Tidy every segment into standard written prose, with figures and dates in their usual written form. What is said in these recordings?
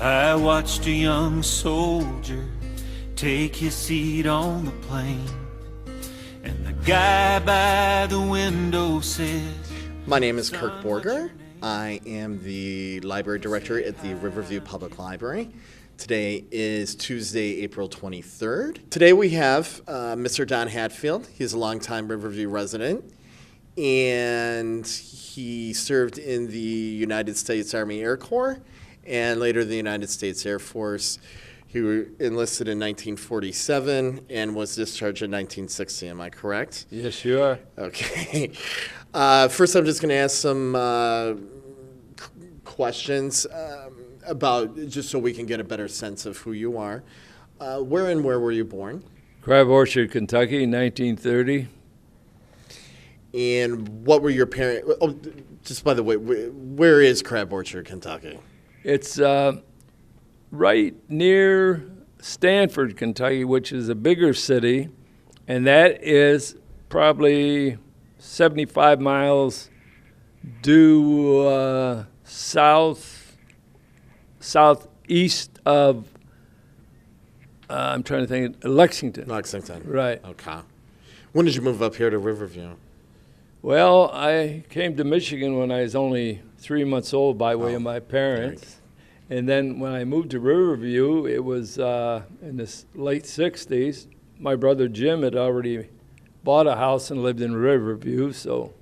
I watched a young soldier take his seat on the plane, and the guy by the window says, my name is Kirk Borger. I am the library director at the Riverview Public Library. Today is Tuesday, April 23rd. Today we have Mr. Don Hatfield. He's a longtime Riverview resident, and he served in the United States Army Air Corps and later the United States Air Force. He enlisted in 1947 and was discharged in 1960. Am I correct? Yes, you are. Okay. First, I'm just going to ask some questions about, just so we can get a better sense of who you are. Where were you born? Crab Orchard, Kentucky, 1930. And what were your parents? Oh, just by the way, where is Crab Orchard, Kentucky? It's right near Stanford, Kentucky, which is a bigger city, and that is probably 75 miles due southeast of, I'm trying to think, Lexington. Lexington. Right. Okay. When did you move up here to Riverview? Well, I came to Michigan when I was only 3 months old by way of my parents. And then when I moved to Riverview, it was in the late 60s. My brother Jim had already bought a house and lived in Riverview, so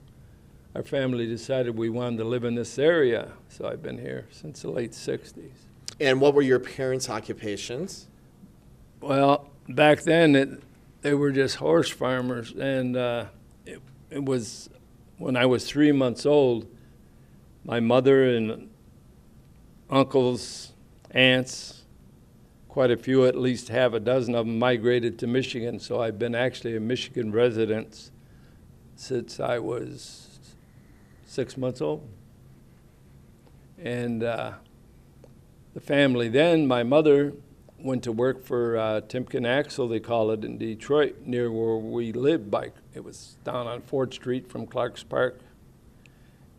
our family decided we wanted to live in this area. So I've been here since the late 60s. And what were your parents' occupations? Well, back then they were just horse farmers, and it was when I was 3 months old, my mother and uncles, aunts, quite a few, at least half a dozen of them, migrated to Michigan. So I've been actually a Michigan resident since I was 6 months old. And the family then, my mother went to work for Timken Axle, they call it, in Detroit, near where we lived. It was down on 4th Street from Clark's Park.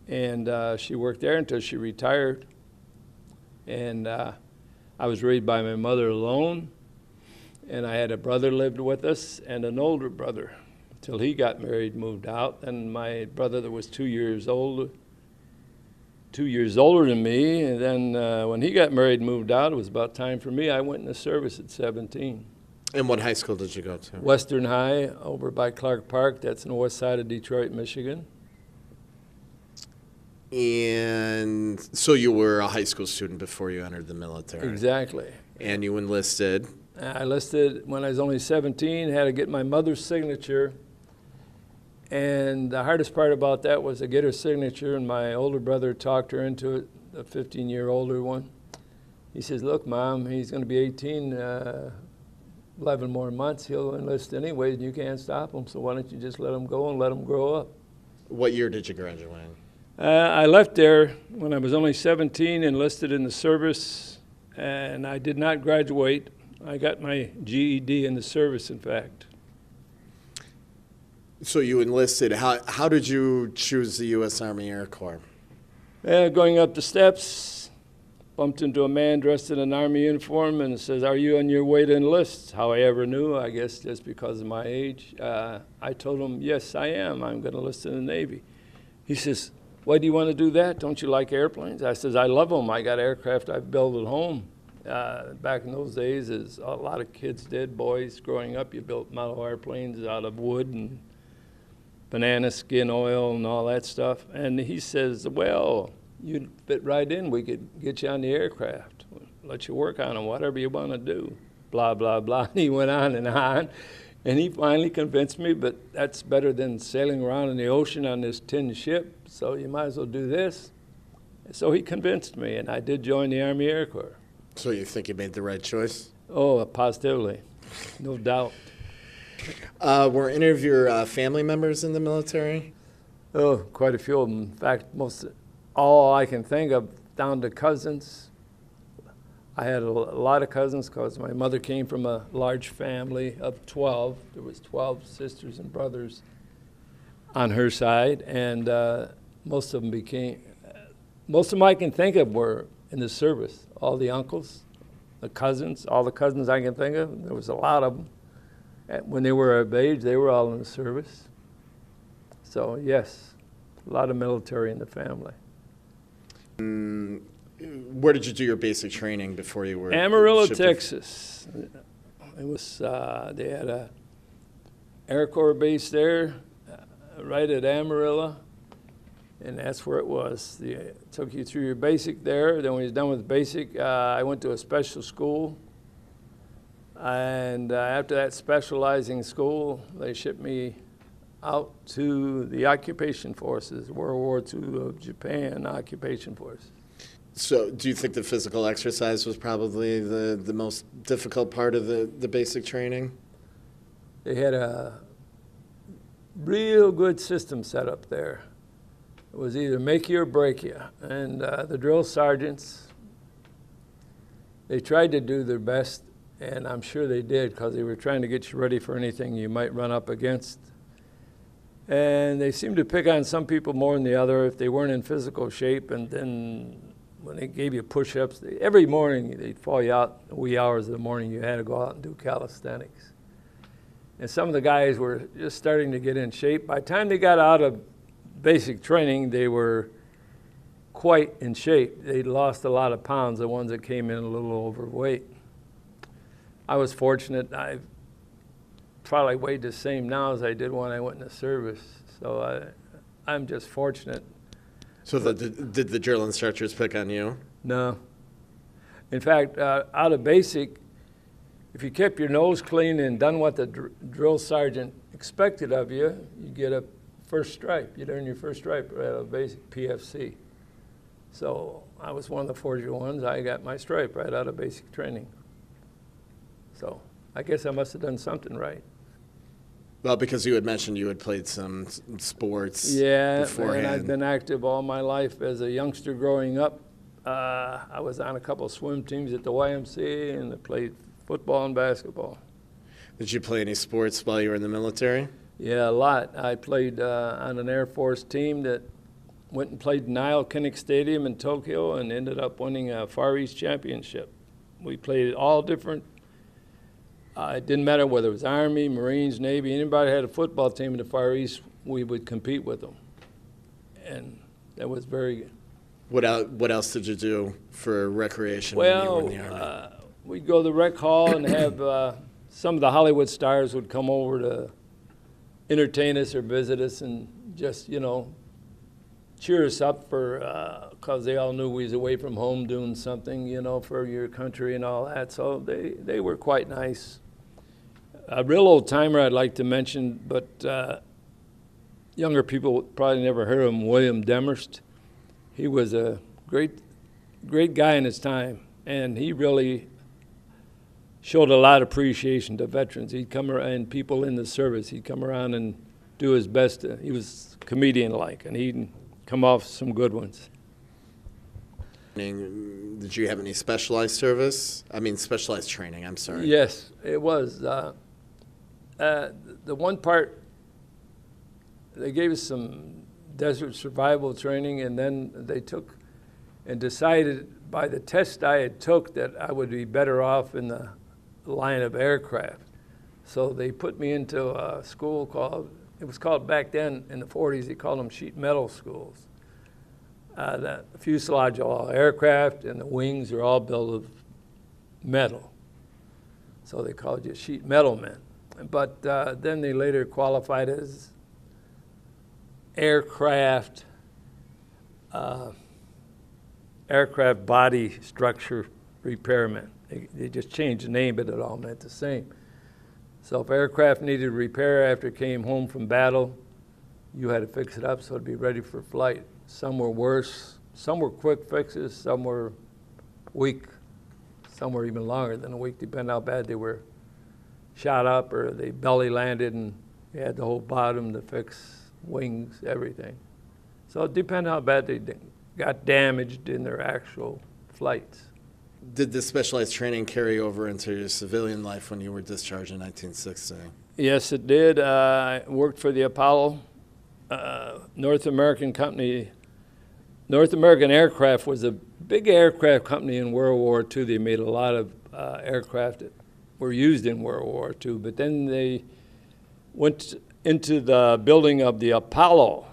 And she worked there until she retired. And I was raised by my mother alone, and I had a brother lived with us and an older brother until he got married, moved out. And my brother that was 2 years older than me, and then when he got married and moved out, it was about time for me. I went in the service at 17. And what high school did you go to? Western High over by Clark Park. That's on the west side of Detroit, Michigan. And so you were a high school student before you entered the military. Exactly. And you enlisted? I enlisted when I was only 17, had to get my mother's signature. And the hardest part about that was to get her signature, and my older brother talked her into it, the 15-year older one. He says, look, Mom, he's going to be 18, 11 more months. He'll enlist anyway, and you can't stop him, so why don't you just let him go and let him grow up? What year did you graduate? I left there when I was only 17, enlisted in the service, and I did not graduate. I got my GED in the service, in fact. So you enlisted. How did you choose the U.S. Army Air Corps? Going up the steps, bumped into a man dressed in an Army uniform and says, are you on your way to enlist? How I ever knew, I guess just because of my age. I told him, yes, I am. I'm going to enlist in the Navy. He says, why do you want to do that? Don't you like airplanes? I says, I love them. I got aircraft I've built at home. Back in those days, as a lot of kids did, boys growing up, you built model airplanes out of wood and banana skin oil and all that stuff. And he says, well, you'd fit right in. We could get you on the aircraft, let you work on them, whatever you want to do, blah, blah, blah. And he went on, and he finally convinced me, but that's better than sailing around in the ocean on this tin ship, so you might as well do this. So he convinced me, and I did join the Army Air Corps. So you think you made the right choice? Oh, positively, no doubt. Were any of your family members in the military? Oh, quite a few of them. In fact, all I can think of, down to cousins. I had a lot of cousins because my mother came from a large family of 12. There was 12 sisters and brothers on her side, and most of them I can think of were in the service. all the uncles, the cousins, all the cousins I can think of. There was a lot of them. When they were of age, they were all in the service. So yes, a lot of military in the family. Where did you do your basic training before you were Amarillo, shipped Texas. It was they had a Air Corps base there, right at Amarillo, and that's where it was. It took you through your basic there. Then when you're done with basic, I went to a special school, and after that specializing school, they shipped me out to the occupation forces, World War II of Japan occupation forces. So do you think the physical exercise was probably the most difficult part of the basic training? They had a real good system set up there. It was either make you or break you. And the drill sergeants, they tried to do their best, and I'm sure they did, because they were trying to get you ready for anything you might run up against. And they seemed to pick on some people more than the other if they weren't in physical shape. And then when they gave you push-ups, every morning they'd fall you out, the wee hours of the morning, you had to go out and do calisthenics. And some of the guys were just starting to get in shape. By the time they got out of basic training, they were quite in shape. They'd lost a lot of pounds, the ones that came in a little overweight. I was fortunate. I probably weighed the same now as I did when I went in the service. So I'm just fortunate. So did the drill instructors pick on you? No. In fact, out of basic, if you kept your nose clean and done what the drill sergeant expected of you, you get a first stripe. You'd earn your first stripe out of basic PFC. So I was one of the fortunate ones. I got my stripe right out of basic training. So I guess I must have done something right. Well, because you had mentioned you had played some sports beforehand. And I've been active all my life. As a youngster growing up, I was on a couple of swim teams at the YMCA, and I played football and basketball. Did you play any sports while you were in the military? Yeah, a lot. I played on an Air Force team that went and played in Nile Kinnick Stadium in Tokyo and ended up winning a Far East championship. We played all different. It didn't matter whether it was Army, Marines, Navy, anybody had a football team in the Far East, we would compete with them. And that was very good. What else did you do for recreation when you were in the Army? We'd go to the rec hall and have some of the Hollywood stars would come over to entertain us or visit us and just, cheer us up for, because they all knew we was away from home doing something, for your country and all that. So they were quite nice. A real old timer I'd like to mention, but younger people probably never heard of him, William Demarest. He was a great guy in his time, and he really showed a lot of appreciation to veterans. He'd come around, and people in the service, he'd come around and do his best. He was comedian-like, and he'd come off some good ones. Did you have any specialized specialized training, I'm sorry. Yes, it was. The one part, they gave us some desert survival training, and then they took and decided by the test I had took that I would be better off in the line of aircraft. So they put me into a school it was called back then in the 40s, they called them sheet metal schools. The fuselage all aircraft and the wings are all built of metal. So they called you sheet metal men. But then they later qualified as aircraft body structure repairmen. They just changed the name, but it all meant the same. So if aircraft needed repair after it came home from battle, you had to fix it up so it'd be ready for flight. Some were worse, some were quick fixes, some were weak, some were even longer than a week, depending how bad they were shot up or they belly landed and you had the whole bottom to fix, wings, everything. So it depended how bad they got damaged in their actual flights. Did this specialized training carry over into your civilian life when you were discharged in 1960? Yes, it did. I worked for the Apollo North American company North American Aircraft was a big aircraft company in World War II. They made a lot of aircraft that were used in World War II. But then they went into the building of the Apollo,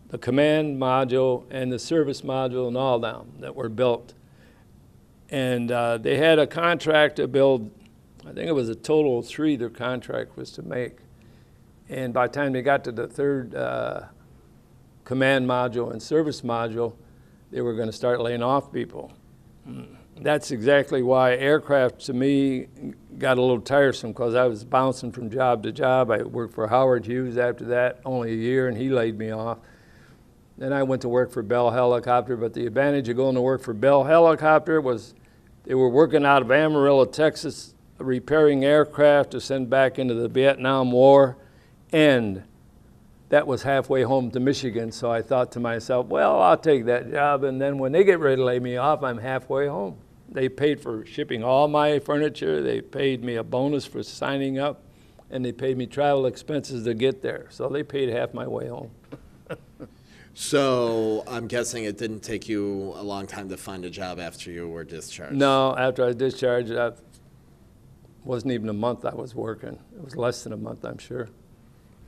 the command module and the service module and all them that were built. And they had a contract to build, I think it was a total of 3 their contract was to make. And by the time they got to the 3rd command module and service module, they were going to start laying off people. That's exactly why aircraft, to me, got a little tiresome, because I was bouncing from job to job. I worked for Howard Hughes after that, only a year, and he laid me off. Then I went to work for Bell Helicopter, but the advantage of going to work for Bell Helicopter was they were working out of Amarillo, Texas, repairing aircraft to send back into the Vietnam War, and that was halfway home to Michigan. So I thought to myself, well, I'll take that job, and then when they get ready to lay me off, I'm halfway home. They paid for shipping all my furniture, they paid me a bonus for signing up, and they paid me travel expenses to get there. So they paid half my way home. So I'm guessing it didn't take you a long time to find a job after you were discharged. No, after I was discharged, it wasn't even a month I was working. It was less than a month, I'm sure.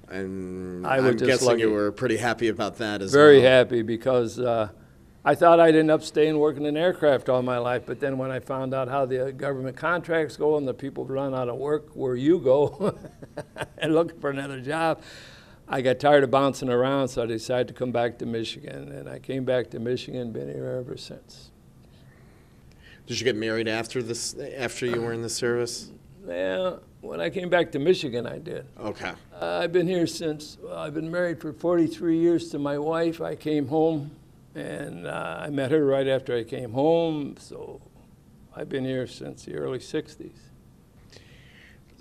And I was I'm just guessing lucky. you were pretty happy about that as well. Very happy, because I thought I'd end up staying working in aircraft all my life, but then when I found out how the government contracts go and the people run out of work where you go and looking for another job, I got tired of bouncing around, so I decided to come back to Michigan, and I came back to Michigan, been here ever since. Did you get married after this? After you were in the service? Yeah, when I came back to Michigan, I did. Okay. I've been here since, I've been married for 43 years to my wife. I came home, and I met her right after I came home, so I've been here since the early 60s.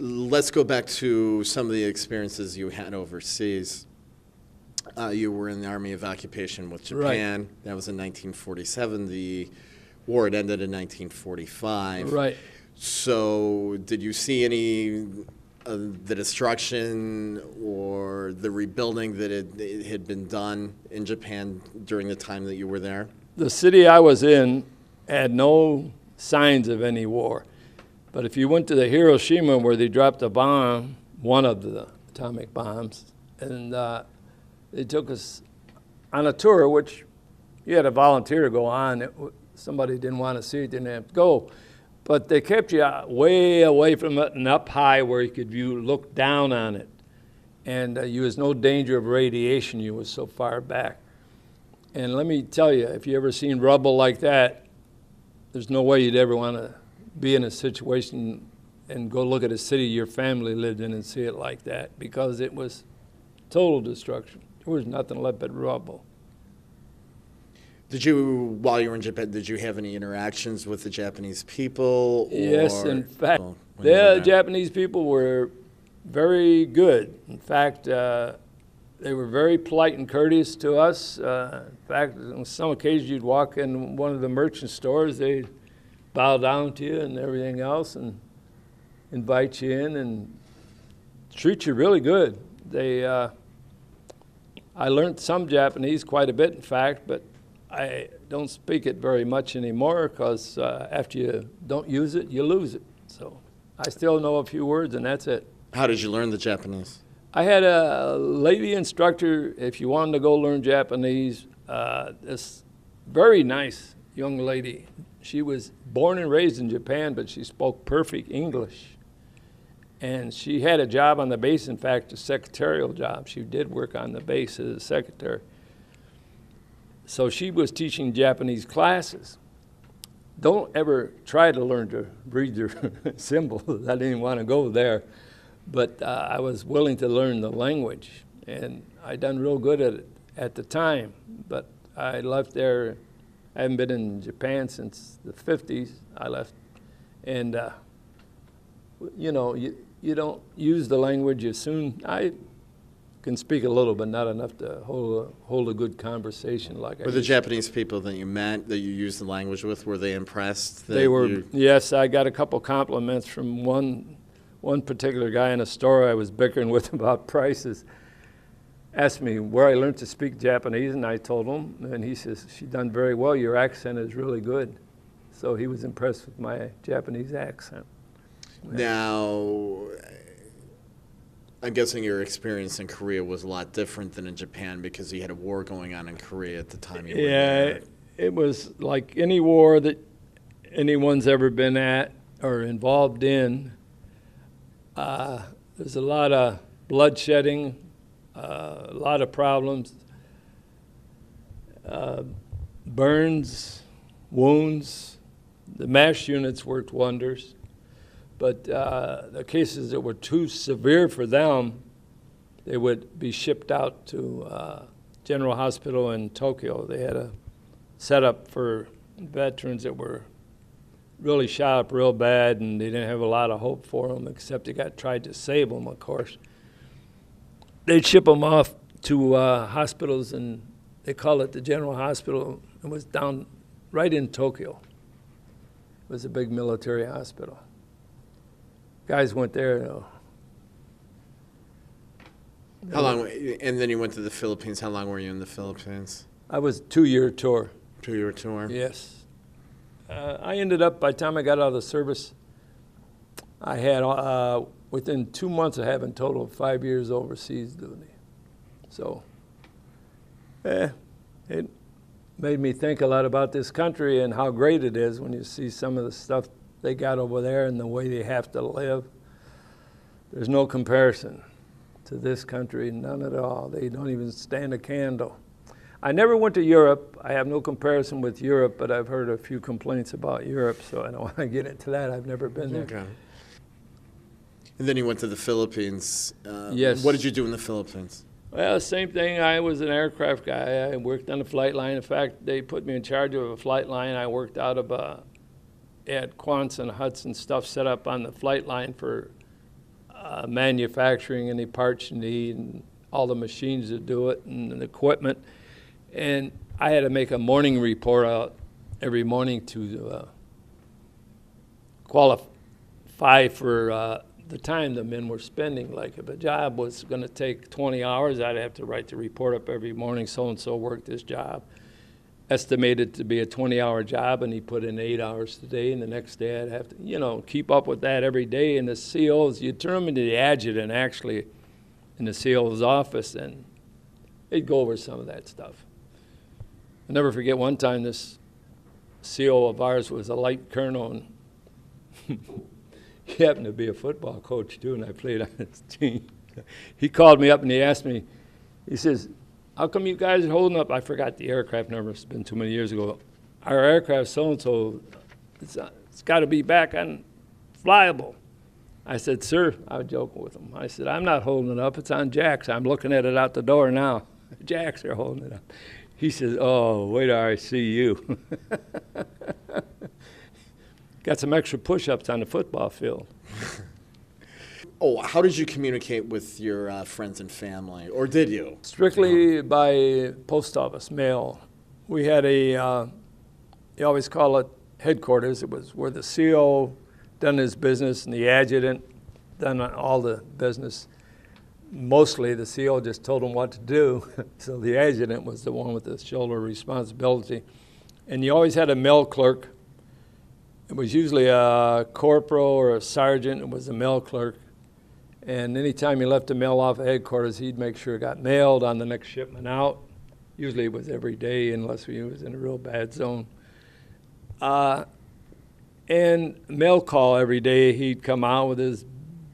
Let's go back to some of the experiences you had overseas. You were in the Army of Occupation with Japan. Right. That was in 1947. The war had ended in 1945. Right. So did you see any of the destruction or the rebuilding that it had been done in Japan during the time that you were there? The city I was in had no signs of any war. But if you went to the Hiroshima where they dropped a bomb, one of the atomic bombs, and they took us on a tour, which you had to volunteer to go on. Somebody didn't want to see it, didn't have to go. But they kept you way away from it and up high where you could look down on it. And you was no danger of radiation. You was so far back. And let me tell you, if you ever seen rubble like that, there's no way you'd ever want to be in a situation and go look at a city your family lived in and see it like that, because it was total destruction. There was nothing left but rubble. Did you, while you were in Japan, did you have any interactions with the Japanese people? Yes, in fact, the Japanese people were very good. In fact, they were very polite and courteous to us. In fact, on some occasions you'd walk in one of the merchant stores, they'd bow down to you and everything else and invite you in and treat you really good. I learned some Japanese, quite a bit in fact, but I don't speak it very much anymore, because after you don't use it, you lose it. So I still know a few words, and that's it. How did you learn the Japanese? I had a lady instructor. If you wanted to go learn Japanese, this very nice young lady. She was born and raised in Japan, but she spoke perfect English. And she had a job on the base, in fact, a secretarial job. She did work on the base as a secretary. So she was teaching Japanese classes. Don't ever try to learn to read their symbols. I didn't want to go there. But I was willing to learn the language. And I done real good at it at the time. But I left there. I haven't been in Japan since the 50s. I left. And, you know, you don't use the language as soon. I can speak a little, but not enough to hold a good conversation like I Were the Japanese people that you met, that you used the language with, were they impressed? They were, yes. I got a couple compliments from one particular guy in a store I was bickering with about prices. asked me where I learned to speak Japanese, and I told him, and he says, "She done very well. Your accent is really good." So he was impressed with my Japanese accent. Now, I'm guessing your experience in Korea was a lot different than in Japan because you had a war going on in Korea at the time you were there. It was like any war that anyone's ever been at or involved in. There's a lot of bloodshedding, a lot of problems, burns, wounds. The MASH units worked wonders, but the cases that were too severe for them, they would be shipped out to General Hospital in Tokyo. They had a setup for veterans that were really shot up real bad, and they didn't have a lot of hope for them, except they tried to save them, of course. They'd ship them off to hospitals, and they call it the General Hospital. It was down right in Tokyo. It was a big military hospital. Guys went there. How long? And then you went to the Philippines. How long were you in the Philippines? I was a 2-year tour. 2-year tour? Yes. I ended up, by the time I got out of the service, I had, within 2 months of having a total of 5 years overseas duty. So, it made me think a lot about this country and how great it is when you see some of the stuff they got over there and the way they have to live. There's no comparison to this country, none at all. They don't even stand a candle. I never went to Europe. I have no comparison with Europe, but I've heard a few complaints about Europe, so I don't want to get into that. I've never been there. Okay. And then you went to the Philippines. Yes. What did you do in the Philippines? Well, same thing. I was an aircraft guy. I worked on a flight line. In fact, they put me in charge of a flight line. I worked out of at Quonset huts and stuff set up on the flight line for manufacturing any parts you need and all the machines that do it and the equipment. And I had to make a morning report out every morning to qualify for the time the men were spending. Like if a job was going to take 20 hours, I'd have to write the report up every morning. So-and-so worked this job. Estimated to be a 20-hour job, and he put in 8 hours today, and the next day I'd have to, keep up with that every day. And the COs, you turn them into the adjutant, actually, in the CO's office, and they'd go over some of that stuff. I'll never forget one time this CO of ours was a light colonel, and he happened to be a football coach, too, and I played on his team. He called me up, and he asked me, he says, "How come you guys are holding up?" I forgot the aircraft number. It's been too many years ago. "Our aircraft so-and-so, it's got to be back on flyable." I said, "Sir," I was joking with him. I said, "I'm not holding it up. It's on jacks. I'm looking at it out the door now. Jacks are holding it up." He says, "Oh, wait till I see you." Got some extra push-ups on the football field. Oh, how did you communicate with your friends and family, or did you? Strictly by post office, mail. We had you always call it headquarters. It was where the CO done his business and the adjutant done all the business. Mostly the CO just told him what to do, so the adjutant was the one with the shoulder responsibility. And you always had a mail clerk. It was usually a corporal or a sergeant. It was a mail clerk. And anytime you left the mail off at headquarters, he'd make sure it got mailed on the next shipment out. Usually it was every day unless he was in a real bad zone. And mail call every day, he'd come out with his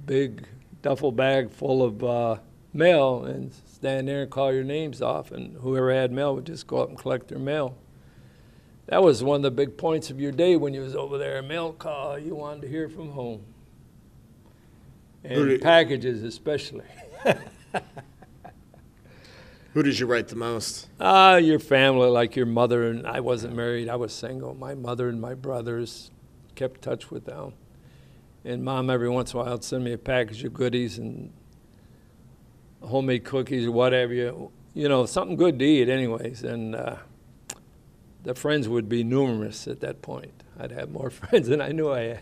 big duffel bag full of mail and stand there and call your names off. And whoever had mail would just go up and collect their mail. That was one of the big points of your day when you was over there. Mail call, you wanted to hear from home. And packages especially. Who did you write the most? Your family, like your mother, and I wasn't married, I was single. My mother and my brothers, kept touch with them. And Mom, every once in a while, would send me a package of goodies and homemade cookies or whatever, something good to eat anyways. And the friends would be numerous at that point. I'd have more friends than I knew I had.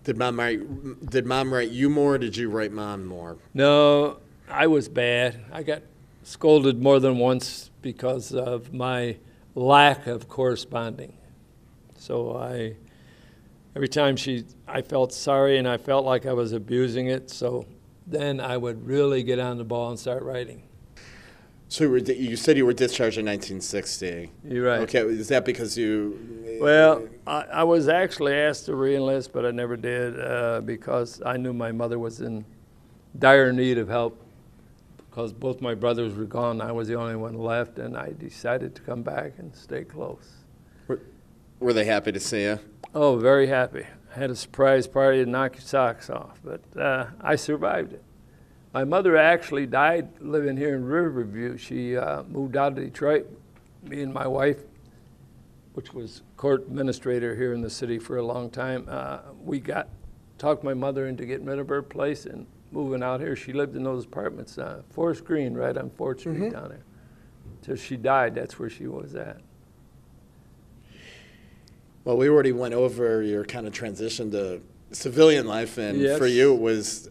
Did Mom write you more, or did you write Mom more? No, I was bad. I got scolded more than once because of my lack of corresponding. So every time I felt sorry and I felt like I was abusing it. So then I would really get on the ball and start writing. So you said you were discharged in 1960. You're right. Okay, is that because you? Well, I was actually asked to re-enlist, but I never did because I knew my mother was in dire need of help because both my brothers were gone. I was the only one left, and I decided to come back and stay close. Were they happy to see you? Oh, very happy. I had a surprise party to knock your socks off, but I survived it. My mother actually died living here in Riverview. She moved out of Detroit. Me and my wife, which was court administrator here in the city for a long time, talked my mother into getting rid of her place and moving out here. She lived in those apartments, Forest Green, right on 4th Street down there. Till she died, that's where she was at. Well, we already went over your kind of transition to civilian life, and Yes. for you it was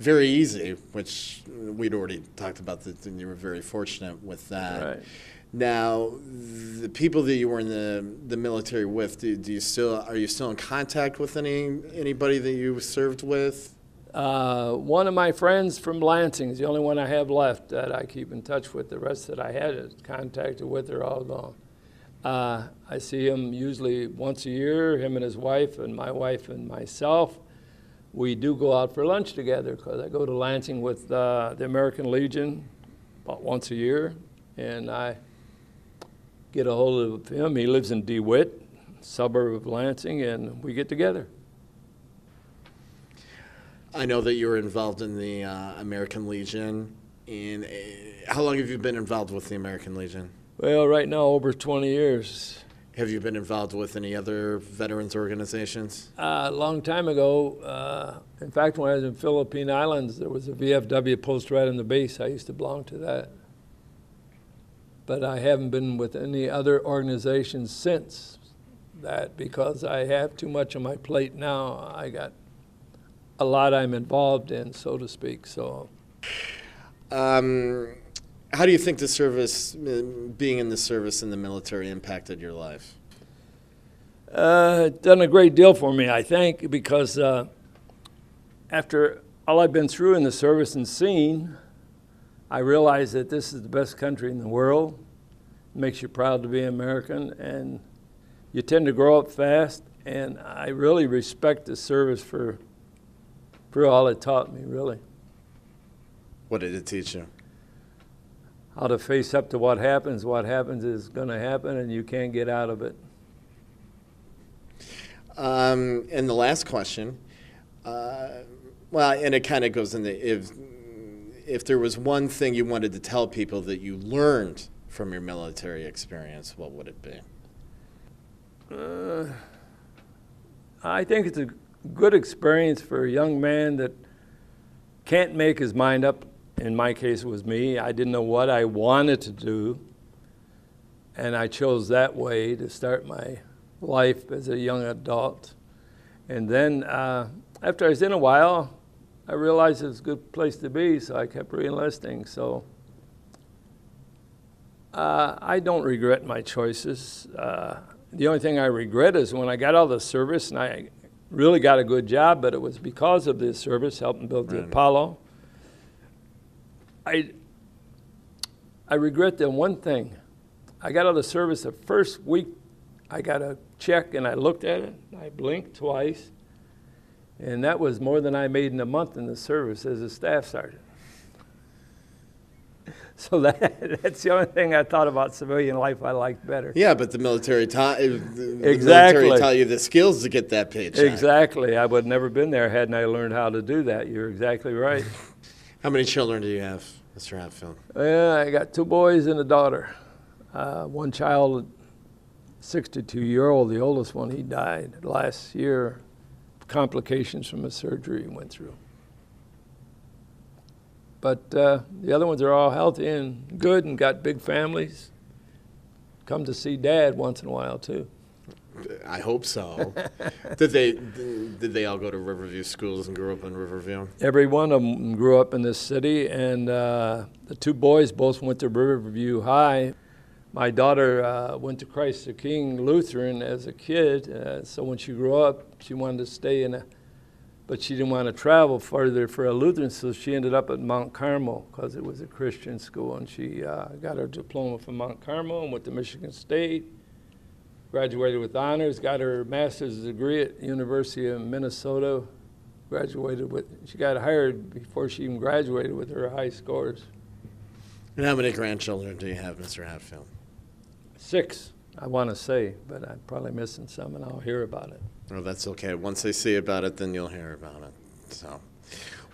very easy, which we'd already talked about that, and you were very fortunate with that. Right. Now, the people that you were in the military with, are you still in contact with anybody that you served with? One of my friends from Lansing is the only one I have left that I keep in touch with. The rest that I had contacted with are all gone. I see him usually once a year, him and his wife and my wife and myself. We do go out for lunch together because I go to Lansing with the American Legion about once a year, and I get a hold of him. He lives in DeWitt, suburb of Lansing, and we get together. I know that you were involved in the American Legion. And how long have you been involved with the American Legion? Well, right now, over 20 years. Have you been involved with any other veterans organizations? A long time ago, in fact, when I was in Philippine Islands, there was a VFW post right on the base. I used to belong to that. But I haven't been with any other organizations since that because I have too much on my plate now. I got a lot I'm involved in, so to speak. So, how do you think the service, being in the service in the military, impacted your life? It's done a great deal for me, I think, because after all I've been through in the service and seen, I realize that this is the best country in the world. It makes you proud to be American, and you tend to grow up fast, and I really respect the service for all it taught me, really. What did it teach you? How to face up to what happens. What happens is going to happen, and you can't get out of it. And the last question, well, and it kind of goes into if there was one thing you wanted to tell people that you learned from your military experience, what would it be? I think it's a good experience for a young man that can't make his mind up. In my case, it was me. I didn't know what I wanted to do, and I chose that way to start my life as a young adult. And then after I was in a while, I realized it was a good place to be, so I kept re-enlisting. So I don't regret my choices. The only thing I regret is when I got out of the service, and I really got a good job, but it was because of the service, helping build the Apollo. I regret the one thing. I got out of the service the first week. I got a check, and I looked at it. I blinked twice, and that was more than I made in a month in the service as a staff sergeant. So that's the only thing I thought about civilian life I liked better. Yeah, but the military taught Exactly. you the skills to get that paycheck. Exactly. I would have never been there hadn't I learned how to do that. You're exactly right. How many children do you have, Mr. Hatfield? Yeah, I got 2 boys and a daughter. One child, 62-year-old, the oldest one, he died last year. Complications from a surgery he went through. But the other ones are all healthy and good and got big families. Come to see Dad once in a while, too. I hope so. Did they all go to Riverview schools and grew up in Riverview? Every one of them grew up in this city, and the two boys both went to Riverview High. My daughter went to Christ the King Lutheran as a kid, so when she grew up, she wanted to stay but she didn't want to travel farther for a Lutheran, so she ended up at Mount Carmel because it was a Christian school, and she got her diploma from Mount Carmel and went to Michigan State, graduated with honors, got her master's degree at University of Minnesota, she got hired before she even graduated with her high scores. And how many grandchildren do you have, Mr. Hatfield? 6, I want to say, but I'm probably missing some, and I'll hear about it. Oh, that's okay. Once they see about it, then you'll hear about it. So,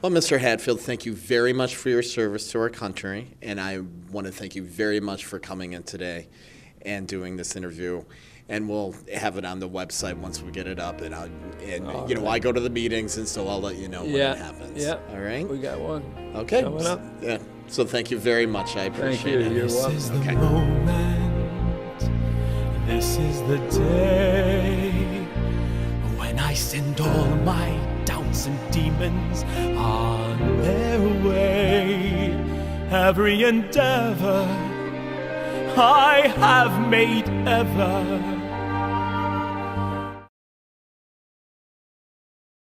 well, Mr. Hatfield, thank you very much for your service to our country, and I want to thank you very much for coming in today and doing this interview. And we'll have it on the website once we get it up, and I go to the meetings, and so I'll let you know when it happens. Yeah. All right. We got one. Okay. Coming up. Yeah. So thank you very much. I appreciate Thank you. it. You're welcome. This is the Okay. moment. This is the day when I send all my doubts and demons on their way. Every endeavor I have made ever